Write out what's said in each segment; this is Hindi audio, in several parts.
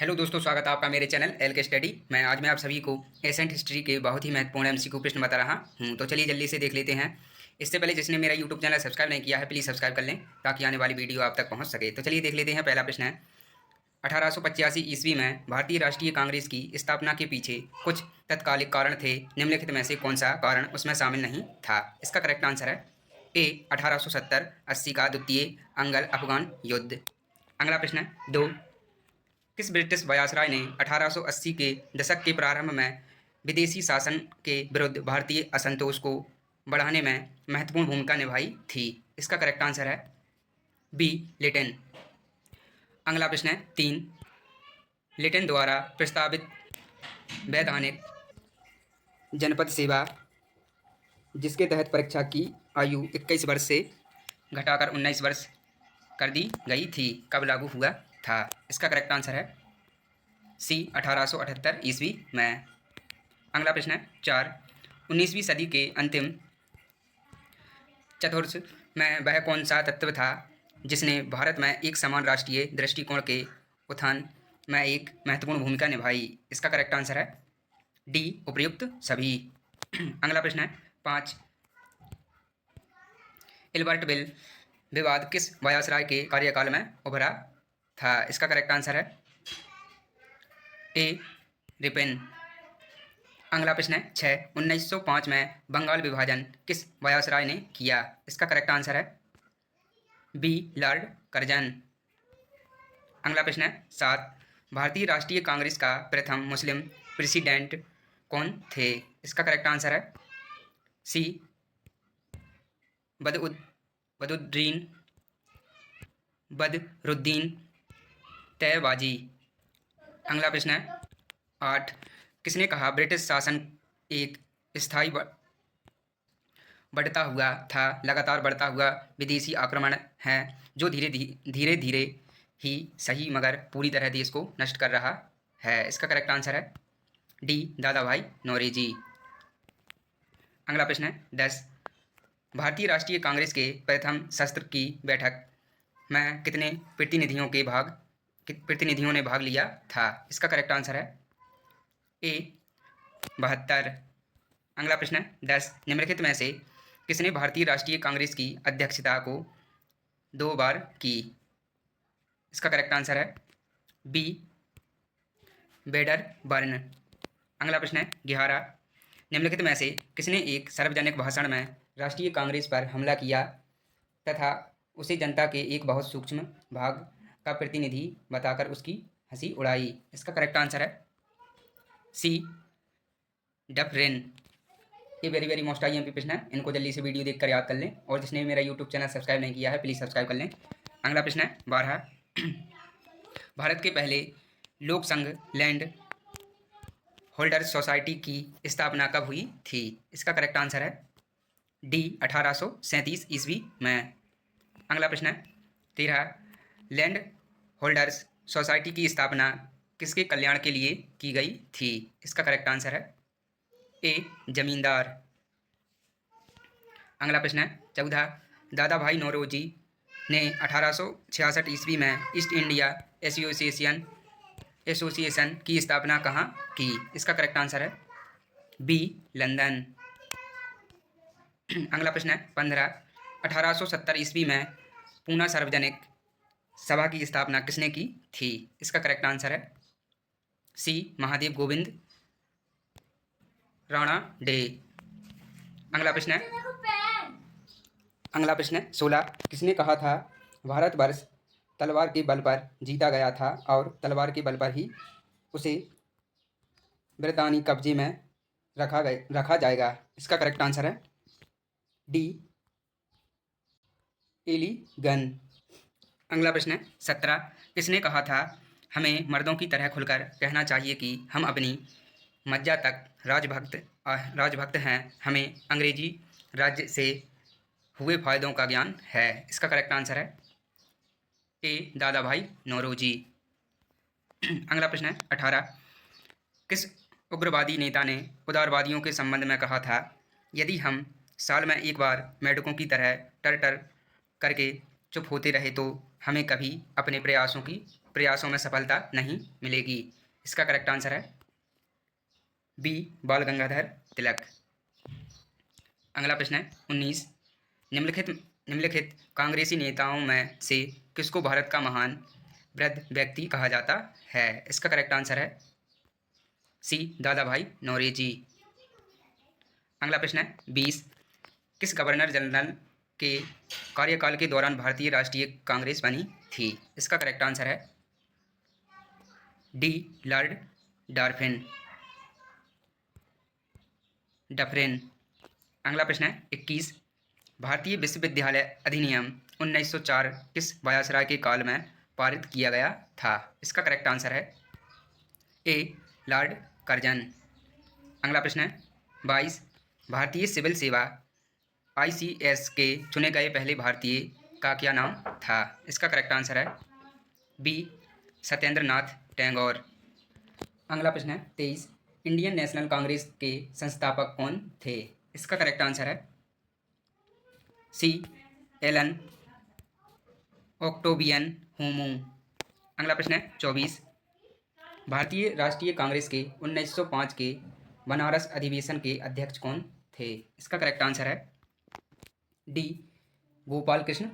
हेलो दोस्तों, स्वागत है आपका मेरे चैनल एल के स्टडी में। आज मैं आप सभी को एशियंट हिस्ट्री के बहुत ही महत्वपूर्ण एमसीक्यू प्रश्न बता रहा हूं। तो चलिए जल्दी से देख लेते हैं। इससे पहले जिसने मेरा यूट्यूब चैनल सब्सक्राइब नहीं किया है प्लीज़ सब्सक्राइब कर लें ताकि आने वाली वीडियो आप तक पहुंच सके। तो चलिए देख लेते हैं। पहला प्रश्न है, 1885 ईस्वी में भारतीय राष्ट्रीय कांग्रेस की स्थापना के पीछे कुछ तत्कालिक कारण थे। निम्नलिखित में से कौन सा कारण उसमें शामिल नहीं था? इसका करेक्ट आंसर है ए 1870-80 का द्वितीय अंगल अफगान युद्ध। अगला प्रश्न है, 2, किस ब्रिटिश वायसराय ने 1880 के दशक के प्रारंभ में विदेशी शासन के विरुद्ध भारतीय असंतोष को बढ़ाने में महत्वपूर्ण भूमिका निभाई थी? इसका करेक्ट आंसर है बी लिटन। अगला प्रश्न है, 3, लिटन द्वारा प्रस्तावित वैधानिक जनपद सेवा जिसके तहत परीक्षा की आयु 21 वर्ष से घटाकर 19 वर्ष कर दी गई थी, कब लागू हुआ था? इसका करेक्ट आंसर है सी 1878 ईस्वी में। अगला प्रश्न है, 4, 19वीं सदी के अंतिम चतुर्थ में वह कौन सा तत्व था जिसने भारत में एक समान राष्ट्रीय दृष्टिकोण के उत्थान में एक महत्वपूर्ण भूमिका निभाई? इसका करेक्ट आंसर है डी उपर्युक्त सभी। अगला प्रश्न है, 5, इल्बर्ट बिल विवाद किस वायसराय के कार्यकाल में उभरा था? इसका करेक्ट आंसर है ए रिपेन। अगला प्रश्न है, 6, 1905 में बंगाल विभाजन किस वायसराय ने किया? इसका करेक्ट आंसर है बी लॉर्ड कर्जन। अगला प्रश्न है, 7, भारतीय राष्ट्रीय कांग्रेस का प्रथम मुस्लिम प्रेसिडेंट कौन थे? इसका करेक्ट आंसर है सी बदरुद्दीन तैयबाजी। अगला प्रश्न है, 8, किसने कहा ब्रिटिश शासन एक स्थायी बढ़ता हुआ था लगातार बढ़ता हुआ विदेशी आक्रमण है जो धीरे धीरे ही सही मगर पूरी तरह देश को नष्ट कर रहा है? इसका करेक्ट आंसर है डी दादा भाई नौरोजी। अगला प्रश्न है, 10, भारतीय राष्ट्रीय कांग्रेस के प्रथम सत्र की बैठक में कितने प्रतिनिधियों ने भाग लिया था? इसका करेक्ट आंसर है ए 72। अगला प्रश्न है, 10, निम्नलिखित में से किसने भारतीय राष्ट्रीय कांग्रेस की अध्यक्षता को 2 बार की? इसका करेक्ट आंसर है बी वेडरबर्न। अगला प्रश्न है, 11, निम्नलिखित में से किसने एक सार्वजनिक भाषण में राष्ट्रीय कांग्रेस पर हमला किया तथा उसे जनता के एक बहुत सूक्ष्म भाग का प्रतिनिधि बताकर उसकी हंसी उड़ाई? इसका करेक्ट आंसर है सी डफरेन। ये वेरी वेरी मोस्ट IMP प्रश्न है, इनको जल्दी से वीडियो देखकर याद कर लें और जिसने मेरा यूट्यूब चैनल सब्सक्राइब नहीं किया है प्लीज़ सब्सक्राइब कर लें। अगला प्रश्न है, 12, भारत के पहले लोक संघ लैंड होल्डर्स सोसाइटी की स्थापना कब हुई थी? इसका करेक्ट आंसर है डी 1837 ईस्वी में। अगला प्रश्न है, 13, लैंड होल्डर्स सोसाइटी की स्थापना किसके कल्याण के लिए की गई थी? इसका करेक्ट आंसर है ए जमींदार। अगला प्रश्न है, 14, दादा भाई नौरोजी ने 1866 ईस्वी में ईस्ट इंडिया एसोसिएशन की स्थापना कहाँ की? इसका करेक्ट आंसर है बी लंदन। अगला प्रश्न है, 15, 1870 ईस्वी में पूना सार्वजनिक सभा की स्थापना किसने की थी? इसका करेक्ट आंसर है सी महादेव गोविंद राणा डे। अगला प्रश्न है, 16, किसने कहा था भारतवर्ष तलवार के बल पर जीता गया था और तलवार के बल पर ही उसे ब्रितानी कब्जे में रखा जाएगा? इसका करेक्ट आंसर है डी एलीगन। अगला प्रश्न है, 17, किसने कहा था हमें मर्दों की तरह खुलकर कहना चाहिए कि हम अपनी मज्जा तक राजभक्त हैं, हमें अंग्रेजी राज्य से हुए फायदों का ज्ञान है? इसका करेक्ट आंसर है ए दादा भाई नौरोजी। अगला प्रश्न है, 18, किस उग्रवादी नेता ने उदारवादियों के संबंध में कहा था यदि हम साल में एक बार मेढकों की तरह टर करके चुप होते रहे तो हमें कभी अपने प्रयासों की प्रयासों में सफलता नहीं मिलेगी। इसका करेक्ट आंसर है बी बाल गंगाधर तिलक। अगला प्रश्न है 19। निम्नलिखित निम्नलिखित कांग्रेसी नेताओं में से किसको भारत का महान वृद्ध व्यक्ति कहा जाता है? इसका करेक्ट आंसर है सी दादा भाई नौरोजी। अगला प्रश्न है 20। किस गवर्नर जनरल के कार्यकाल के दौरान भारतीय राष्ट्रीय कांग्रेस बनी थी? इसका करेक्ट आंसर है डी लॉर्ड डफरिन। अगला प्रश्न है 21। भारतीय विश्वविद्यालय अधिनियम 1904 किस वायसराय के काल में पारित किया गया था? इसका करेक्ट आंसर है ए लॉर्ड कर्जन। अगला प्रश्न है 22। भारतीय सिविल सेवा ICS के चुने गए पहले भारतीय का क्या नाम था? इसका करेक्ट आंसर है बी सत्येंद्र नाथ टैगोर। अगला प्रश्न है 23। इंडियन नेशनल कांग्रेस के संस्थापक कौन थे? इसका करेक्ट आंसर है सी एलन ऑक्टोबियन होमो। अगला प्रश्न है 24। भारतीय राष्ट्रीय कांग्रेस के 1905 के बनारस अधिवेशन के अध्यक्ष कौन थे? इसका करेक्ट आंसर है डी गोपाल कृष्ण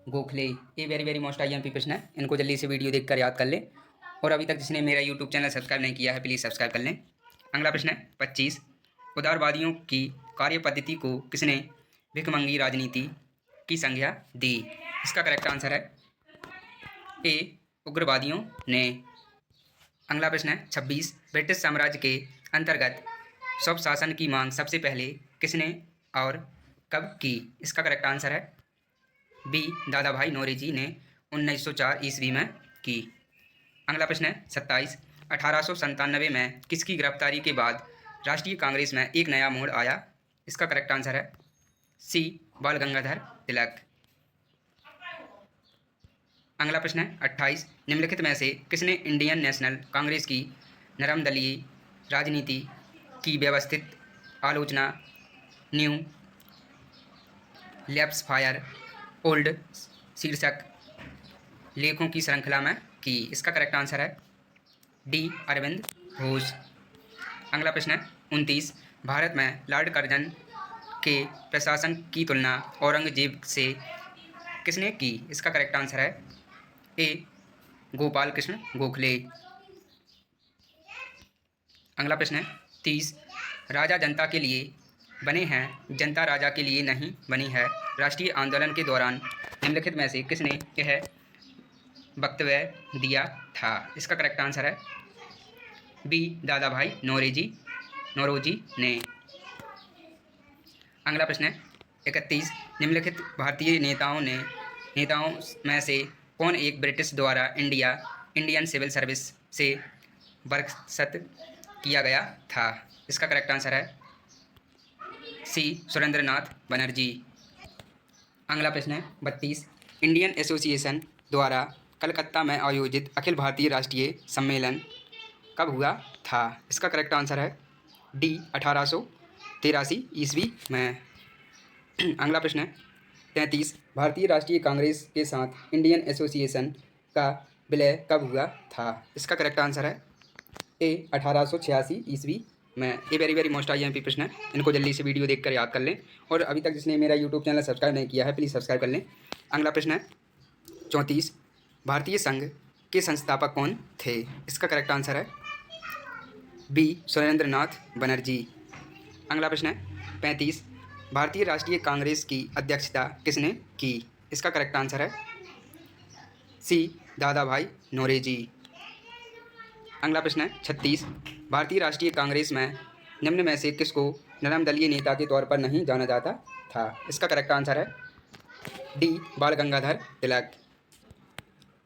गोखले। ये वेरी वेरी मोस्ट IMP प्रश्न है, इनको जल्दी से वीडियो देखकर याद कर लें। और अभी तक जिसने मेरा यूट्यूब चैनल सब्सक्राइब नहीं किया है प्लीज़ सब्सक्राइब कर लें। अगला प्रश्न है 25। उदारवादियों की कार्य पद्धति को किसने भिखमंगी राजनीति की संज्ञा दी? इसका करेक्ट आंसर है ए उग्रवादियों ने। अगला प्रश्न है 26। ब्रिटिश साम्राज्य के अंतर्गत स्वशासन की मांग सबसे पहले किसने और कब की? इसका करेक्ट आंसर है बी दादा भाई नौरोजी ने 1904 ईस्वी में की। अगला प्रश्न है 27। 1897 में किसकी गिरफ्तारी के बाद राष्ट्रीय कांग्रेस में एक नया मोड़ आया? इसका करेक्ट आंसर है सी बाल गंगाधर तिलक। अगला प्रश्न है 28। निम्नलिखित में से किसने इंडियन नेशनल कांग्रेस की नरम दलीय राजनीति की व्यवस्थित आलोचना न्यू लेफ्ट फायर ओल्ड शीर्षक लेखों की श्रृंखला में की? इसका करेक्ट आंसर है डी अरविंद घोष। अगला प्रश्न है 29। भारत में लॉर्ड कर्जन के प्रशासन की तुलना औरंगजेब से किसने की? इसका करेक्ट आंसर है ए गोपाल कृष्ण गोखले। अगला प्रश्न है 30। राजा जनता के लिए बने हैं, जनता राजा के लिए नहीं बनी है राष्ट्रीय आंदोलन के दौरान निम्नलिखित में से किसने यह वक्तव्य दिया था? इसका करेक्ट आंसर है बी दादा भाई नौरोजी ने। अगला प्रश्न है 31। निम्नलिखित भारतीय नेताओं में से कौन एक ब्रिटिश द्वारा इंडियन सिविल सर्विस से बर्खास्त किया गया था? इसका करेक्ट आंसर है सी सुरेंद्र नाथ बनर्जी। अगला प्रश्न है 32। इंडियन एसोसिएशन द्वारा कलकत्ता में आयोजित अखिल भारतीय राष्ट्रीय सम्मेलन कब हुआ था? इसका करेक्ट आंसर है डी 1883 ईस्वी में। अगला प्रश्न है 33। भारतीय राष्ट्रीय कांग्रेस के साथ इंडियन एसोसिएशन का विलय कब हुआ था? इसका करेक्ट आंसर है ए 1886 ईस्वी में। ये वेरी वेरी मोस्ट IMP प्रश्न है, इनको जल्दी से वीडियो देखकर याद कर लें। और अभी तक जिसने मेरा यूट्यूब चैनल सब्सक्राइब नहीं किया है प्लीज़ सब्सक्राइब कर लें। अगला प्रश्न है 34। भारतीय संघ के संस्थापक कौन थे? इसका करेक्ट आंसर है बी सुरेंद्र नाथ बनर्जी। अगला प्रश्न है 35। भारतीय राष्ट्रीय कांग्रेस की अध्यक्षता किसने की? इसका करेक्ट आंसर है सी दादा भाई नौरोजी। अगला प्रश्न है 36। भारतीय राष्ट्रीय कांग्रेस में निम्न में से किसको नरम दलीय नेता के तौर पर नहीं जाना जाता था? इसका करेक्ट आंसर है डी बाल गंगाधर तिलक।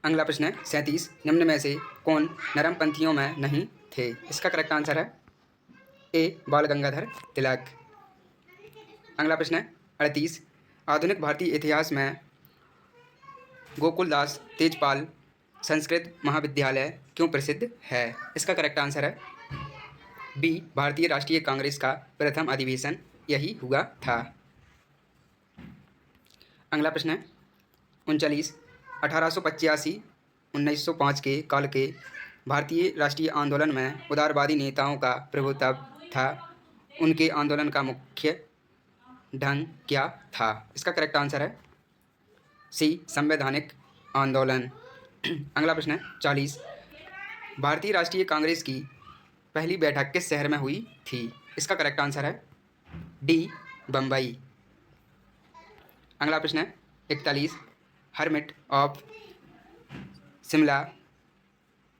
अगला प्रश्न है 37। निम्न में से कौन नरमपंथियों में नहीं थे? इसका करेक्ट आंसर है ए बाल गंगाधर तिलक। अगला प्रश्न है 38। आधुनिक भारतीय इतिहास में गोकुलदास तेजपाल संस्कृत महाविद्यालय क्यों प्रसिद्ध है? इसका करेक्ट आंसर है बी भारतीय राष्ट्रीय कांग्रेस का प्रथम अधिवेशन यही हुआ था। अगला प्रश्न है 39। 1885 1905 के काल के भारतीय राष्ट्रीय आंदोलन में उदारवादी नेताओं का प्रभुत्व था। उनके आंदोलन का मुख्य ढंग क्या था? इसका करेक्ट आंसर है सी, संवैधानिक आंदोलन। अगला प्रश्न है 40। भारतीय राष्ट्रीय कांग्रेस की पहली बैठक किस शहर में हुई थी? इसका करेक्ट आंसर है डी, बम्बई। अगला प्रश्न है 41। हर्मिट ऑफ शिमला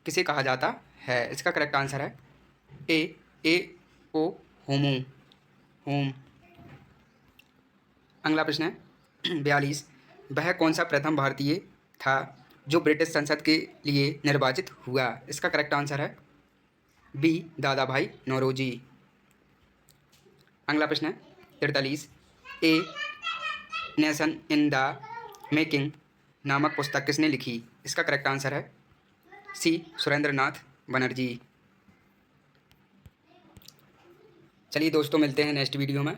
किसे कहा जाता है? इसका करेक्ट आंसर है ए ओ होमो, होम। अगला प्रश्न है 42। वह कौन सा प्रथम भारतीय था जो ब्रिटिश संसद के लिए निर्वाचित हुआ? इसका करेक्ट आंसर है बी, दादा भाई नौरोजी। अगला प्रश्न है 43। A nation in the making नामक पुस्तक किसने लिखी? इसका करेक्ट आंसर है सी, सुरेंद्र नाथ बनर्जी। चलिए दोस्तों, मिलते हैं नेक्स्ट वीडियो में।